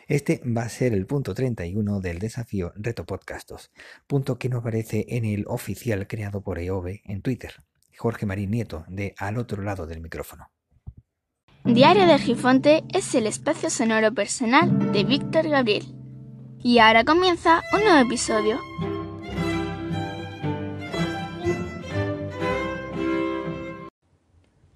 Este va a ser el punto 31 del desafío Reto Podcast 2, punto que nos aparece en el oficial creado por EOB en Twitter, Jorge Marín Nieto, de Al otro lado del micrófono. Diario de Gifonte es el espacio sonoro personal de Víctor Gabriel. Y ahora comienza un nuevo episodio.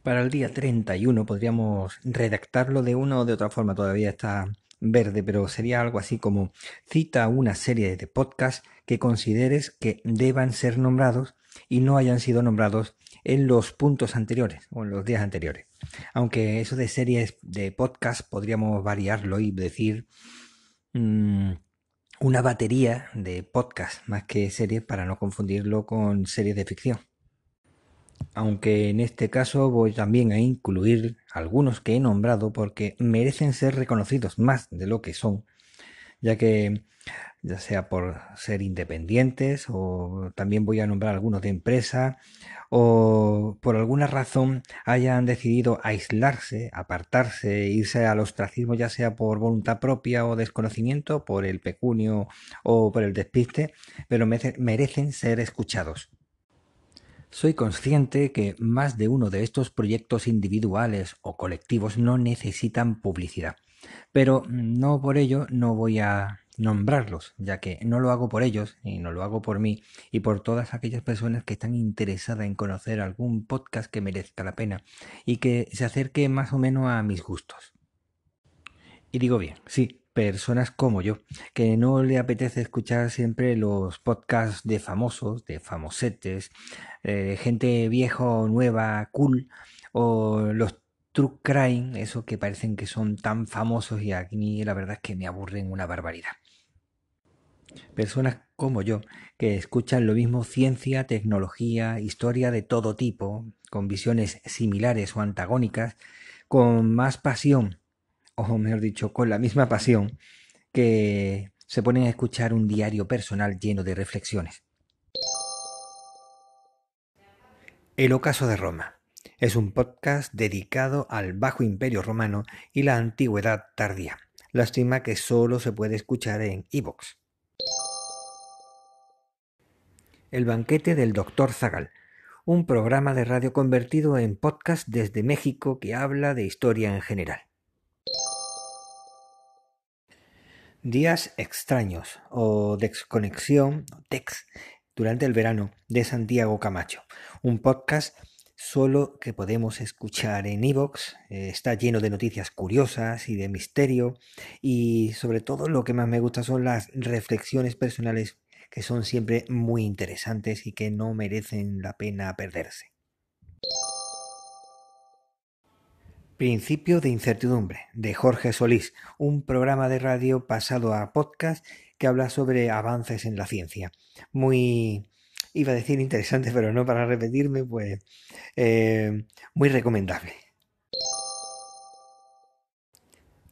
Para el día 31 podríamos redactarlo de una o de otra forma, todavía está verde, pero sería algo así como: cita una serie de podcasts que consideres que deban ser nombrados y no hayan sido nombrados en los puntos anteriores o en los días anteriores. Aunque eso de series de podcast podríamos variarlo y decir una batería de podcasts más que series, para no confundirlo con series de ficción. Aunque en este caso voy también a incluir algunos que he nombrado porque merecen ser reconocidos más de lo que son, ya que ya sea por ser independientes, o también voy a nombrar algunos de empresa, o por alguna razón hayan decidido aislarse, apartarse, irse al ostracismo, ya sea por voluntad propia o desconocimiento, por el pecunio o por el despiste, pero merecen ser escuchados. Soy consciente que más de uno de estos proyectos individuales o colectivos no necesitan publicidad, pero no por ello no voy a nombrarlos, ya que no lo hago por ellos y no lo hago por mí y por todas aquellas personas que están interesadas en conocer algún podcast que merezca la pena y que se acerque más o menos a mis gustos. Y digo bien, sí, personas como yo, que no le apetece escuchar siempre los podcasts de famosos, de famosetes, gente vieja o nueva, cool, o los true crime, esos que parecen que son tan famosos y a mí la verdad es que me aburren una barbaridad. Personas como yo, que escuchan lo mismo: ciencia, tecnología, historia de todo tipo, con visiones similares o antagónicas, con más pasión, o mejor dicho, con la misma pasión, que se ponen a escuchar un diario personal lleno de reflexiones. El ocaso de Roma es un podcast dedicado al Bajo Imperio Romano y la Antigüedad tardía. Lástima que solo se puede escuchar en iVoox. El banquete del Dr. Zagal, un programa de radio convertido en podcast desde México que habla de historia en general. Días extraños o desconexión, Dex, durante el verano, de Santiago Camacho, un podcast solo que podemos escuchar en iVoox. Está lleno de noticias curiosas y de misterio, y sobre todo lo que más me gusta son las reflexiones personales, que son siempre muy interesantes y que no merecen la pena perderse. Principio de incertidumbre, de Jorge Solís, un programa de radio pasado a podcast que habla sobre avances en la ciencia. Muy, iba a decir interesante, pero no para repetirme, pues muy recomendable.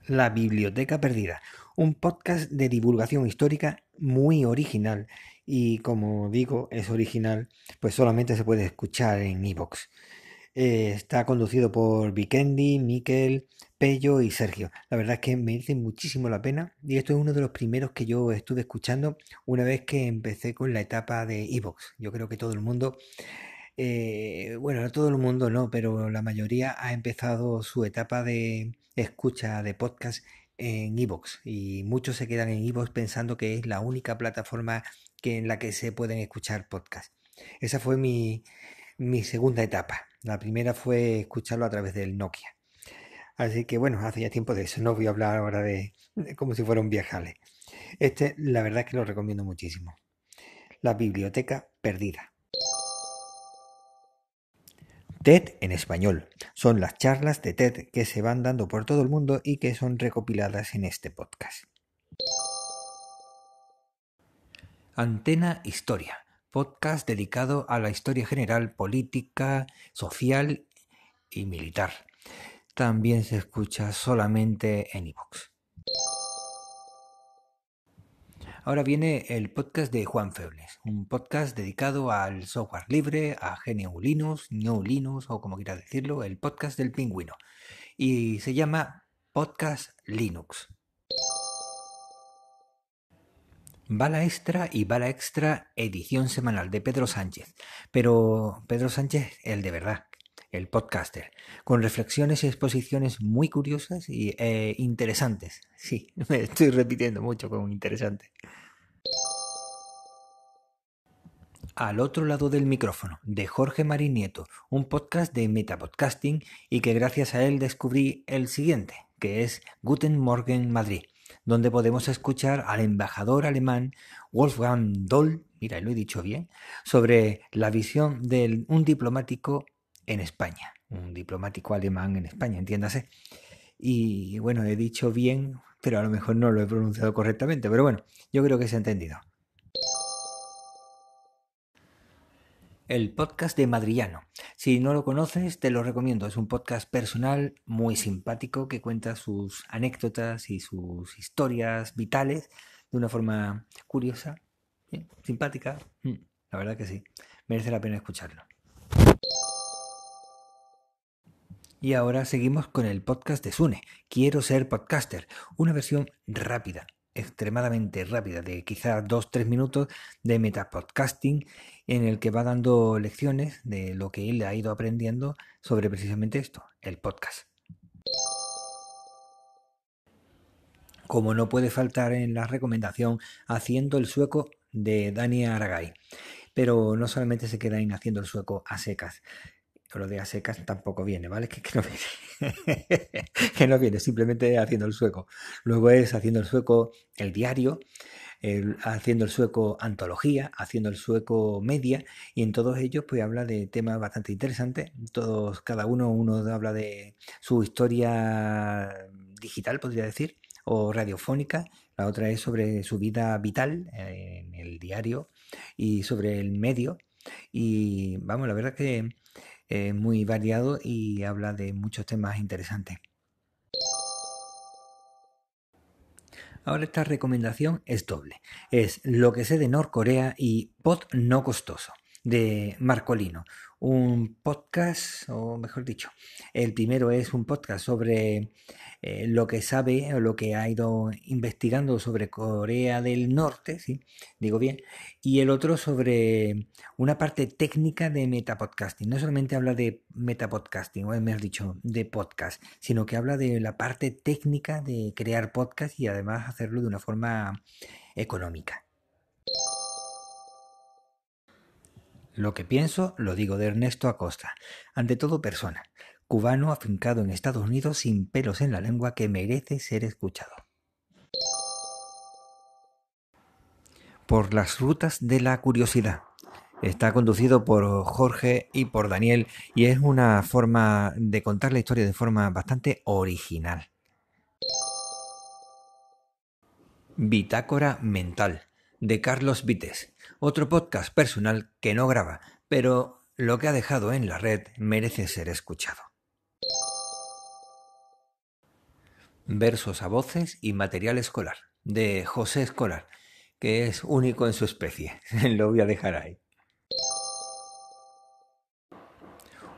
La Biblioteca Perdida, un podcast de divulgación histórica muy original, y como digo, es original, pues solamente se puede escuchar en iVoox. Está conducido por Vikendi, Miquel, Pello y Sergio. La verdad es que merece muchísimo la pena, y esto es uno de los primeros que yo estuve escuchando una vez que empecé con la etapa de iVoox. Yo creo que todo el mundo, bueno, no todo el mundo no, pero la mayoría ha empezado su etapa de escucha de podcast en iVoox, y muchos se quedan en iVoox pensando que es la única plataforma en la que se pueden escuchar podcasts. Esa fue mi segunda etapa. La primera fue escucharlo a través del Nokia. Así que bueno, hace ya tiempo de eso. No voy a hablar ahora de como si fuera un viajale. Este, la verdad es que lo recomiendo muchísimo. La Biblioteca Perdida. TED en español. Son las charlas de TED que se van dando por todo el mundo y que son recopiladas en este podcast. Antena Historia, podcast dedicado a la historia general, política, social y militar. También se escucha solamente en iVoox. Ahora viene el podcast de Juan Febles, un podcast dedicado al software libre, a GNU Linux, GNU Linux, o como quieras decirlo, el podcast del pingüino. Y se llama Podcast Linux. Bala Extra y Bala Extra, edición semanal de Pedro Sánchez. Pero Pedro Sánchez, el de verdad, el podcaster, con reflexiones y exposiciones muy curiosas y interesantes. Sí, me estoy repitiendo mucho con interesante. Al otro lado del micrófono, de Jorge Marín Nieto, un podcast de Metapodcasting y que gracias a él descubrí el siguiente, que es Guten Morgen Madrid, donde podemos escuchar al embajador alemán Wolfgang Doll, mira, lo he dicho bien, sobre la visión de un diplomático en España, un diplomático alemán en España, entiéndase. Y bueno, he dicho bien, pero a lo mejor no lo he pronunciado correctamente, pero bueno, yo creo que se ha entendido. El podcast de Madrillano. Si no lo conoces, te lo recomiendo. Es un podcast personal muy simpático que cuenta sus anécdotas y sus historias vitales de una forma curiosa, simpática. La verdad que sí. Merece la pena escucharlo. Y ahora seguimos con el podcast de Sune. Quiero ser podcaster. Una versión rápida, extremadamente rápida, de quizás 2-3 minutos de metapodcasting, en el que va dando lecciones de lo que él ha ido aprendiendo sobre precisamente esto, el podcast. Como no puede faltar en la recomendación, Haciendo el sueco de Dani Aragay. Pero no solamente se queda en haciendo el sueco a secas. Lo de a secas tampoco viene, ¿vale? Que no viene. Que no viene, simplemente haciendo el sueco. Luego es haciendo el sueco el diario, haciendo el sueco antología, haciendo el sueco media, y en todos ellos pues habla de temas bastante interesantes. Todos, cada uno habla de su historia digital, podría decir, o radiofónica. La otra es sobre su vida vital en el diario y sobre el medio. Y vamos, la verdad que es muy variado y habla de muchos temas interesantes. Ahora esta recomendación es doble. Es Lo que sé de Norcorea y Pod no costoso, de Marcolino. Un podcast, o mejor dicho, el primero es un podcast sobre lo que sabe o lo que ha ido investigando sobre Corea del Norte, ¿sí? Digo bien, y el otro sobre una parte técnica de metapodcasting. No solamente habla de metapodcasting, o mejor dicho, de podcast, sino que habla de la parte técnica de crear podcast y además hacerlo de una forma económica. Lo que pienso lo digo de Ernesto Acosta, ante todo persona, cubano afincado en Estados Unidos sin pelos en la lengua que merece ser escuchado. Por las rutas de la curiosidad. Está conducido por Jorge y por Daniel y es una forma de contar la historia de forma bastante original. Bitácora Mental, de Carlos Vites, otro podcast personal que no graba, pero lo que ha dejado en la red merece ser escuchado. Versos a voces y material escolar, de José Escolar, que es único en su especie. Lo voy a dejar ahí.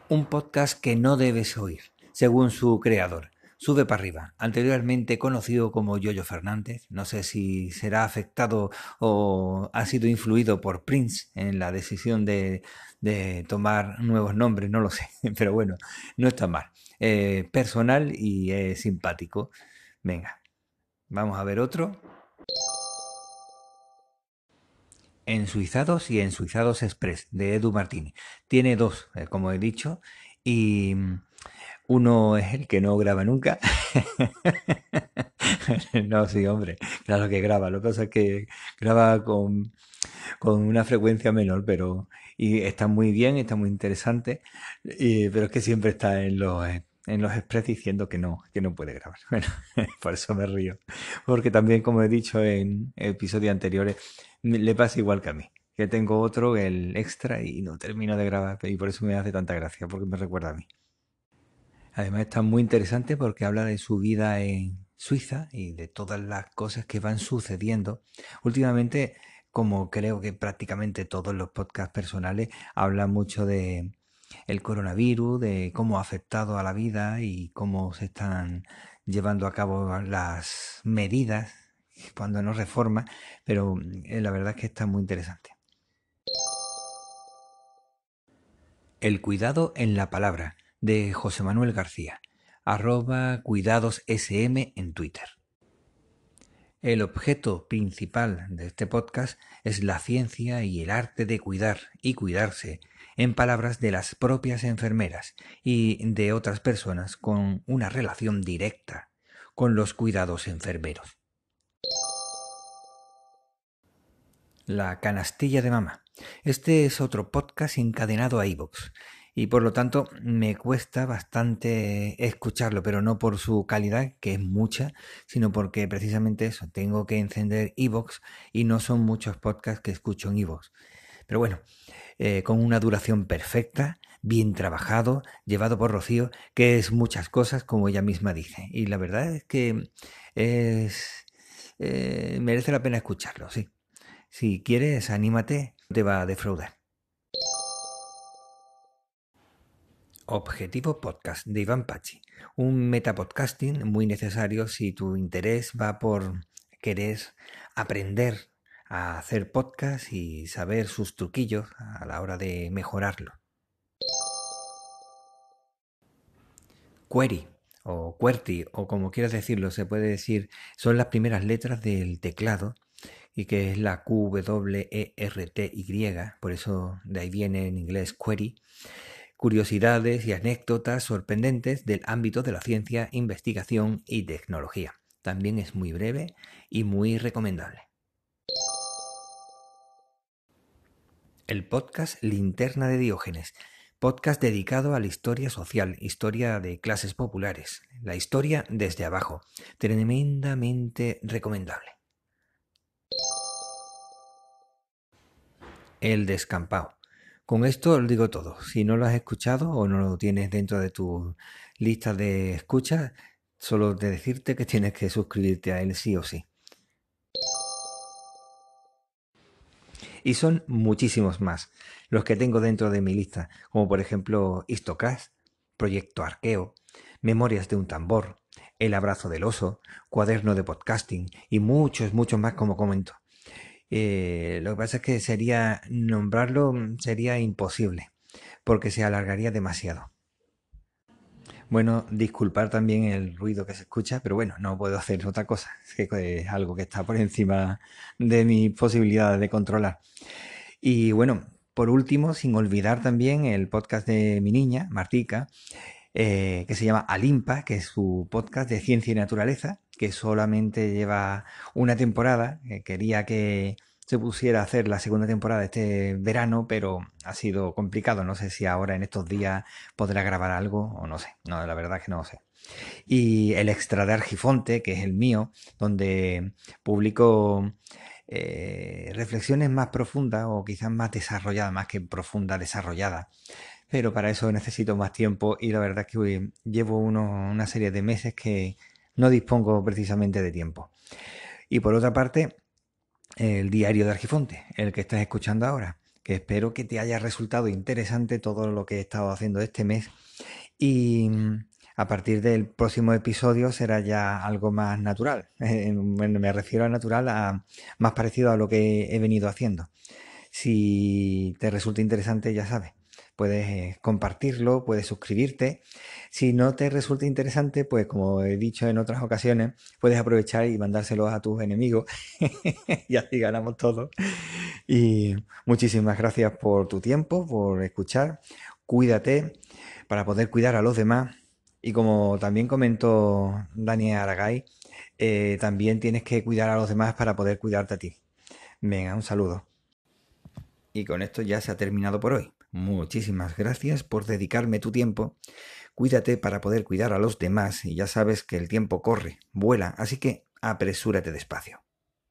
Un podcast que no debes oír, según su creador. Sube para arriba, anteriormente conocido como Yoyo Fernández, no sé si será afectado o ha sido influido por Prince en la decisión de tomar nuevos nombres, no lo sé, pero bueno, no está mal. Personal y simpático. Venga, vamos a ver otro. Ensuizados y Ensuizados Express, de Edu Martini. Tiene dos, como he dicho, y uno es el que no graba nunca. No, sí, hombre, claro que graba. Lo que pasa es que graba con una frecuencia menor, pero y está muy bien, está muy interesante, pero es que siempre está en los express diciendo que no puede grabar. Bueno, por eso me río. Porque también, como he dicho en episodios anteriores, le pasa igual que a mí. Que tengo otro, el extra, y no termino de grabar, y por eso me hace tanta gracia, porque me recuerda a mí. Además está muy interesante porque habla de su vida en Suiza y de todas las cosas que van sucediendo. Últimamente, como creo que prácticamente todos los podcasts personales hablan mucho de el coronavirus, de cómo ha afectado a la vida y cómo se están llevando a cabo las medidas cuando no reforma, pero la verdad es que está muy interesante. El cuidado en la palabra, de José Manuel García, @cuidadosSM en Twitter. El objeto principal de este podcast es la ciencia y el arte de cuidar y cuidarse, en palabras de las propias enfermeras y de otras personas con una relación directa con los cuidados enfermeros. La canastilla de mamá. Este es otro podcast encadenado a iVoox y por lo tanto me cuesta bastante escucharlo, pero no por su calidad, que es mucha, sino porque precisamente eso, tengo que encender iVoox y no son muchos podcasts que escucho en iVoox. Pero bueno, con una duración perfecta, bien trabajado, llevado por Rocío, que es muchas cosas, como ella misma dice. Y la verdad es que merece la pena escucharlo, sí. Si quieres, anímate, no te va a defraudar. Objetivo Podcast de Iván Pachi, un metapodcasting muy necesario si tu interés va por querer aprender a hacer podcast y saber sus truquillos a la hora de mejorarlo. Query o QWERTY o como quieras decirlo, se puede decir, son las primeras letras del teclado y que es la QWERTY, por eso de ahí viene en inglés query. Curiosidades y anécdotas sorprendentes del ámbito de la ciencia, investigación y tecnología. También es muy breve y muy recomendable. El podcast Linterna de Diógenes, podcast dedicado a la historia social, historia de clases populares, la historia desde abajo, tremendamente recomendable. El descampado. Con esto os digo todo. Si no lo has escuchado o no lo tienes dentro de tu lista de escuchas, solo de decirte que tienes que suscribirte a él sí o sí. Y son muchísimos más los que tengo dentro de mi lista, como por ejemplo Histocast, Proyecto Arqueo, Memorias de un tambor, El abrazo del oso, Cuaderno de podcasting y muchos más como comento. Lo que pasa es que nombrarlo sería imposible, porque se alargaría demasiado. Bueno, disculpar también el ruido que se escucha, pero bueno, no puedo hacer otra cosa. Es algo que está por encima de mis posibilidades de controlar. Y bueno, por último, sin olvidar también el podcast de mi niña, Martica, que se llama Alimpa, que es su podcast de ciencia y naturaleza, que solamente lleva una temporada. Quería que se pusiera a hacer la segunda temporada este verano, pero ha sido complicado. No sé si ahora en estos días podrá grabar algo o no sé. No, la verdad es que no lo sé. Y el extra de Argifonte, que es el mío, donde publico reflexiones más profundas o quizás más desarrolladas, más que profunda, desarrollada. Pero para eso necesito más tiempo y la verdad es que llevo una serie de meses que no dispongo precisamente de tiempo. Y por otra parte, el diario de Argifonte, el que estás escuchando ahora, que espero que te haya resultado interesante todo lo que he estado haciendo este mes y a partir del próximo episodio será ya algo más natural. Me refiero a natural, a más parecido a lo que he venido haciendo. Si te resulta interesante, ya sabes, puedes compartirlo, puedes suscribirte. Si no te resulta interesante, pues como he dicho en otras ocasiones, puedes aprovechar y mandárselos a tus enemigos y así ganamos todos. Y muchísimas gracias por tu tiempo, por escuchar. Cuídate para poder cuidar a los demás. Y como también comentó Dani Aragay, también tienes que cuidar a los demás para poder cuidarte a ti. Venga, un saludo. Y con esto ya se ha terminado por hoy. Muchísimas gracias por dedicarme tu tiempo. Cuídate para poder cuidar a los demás y ya sabes que el tiempo corre, vuela, así que apresúrate despacio.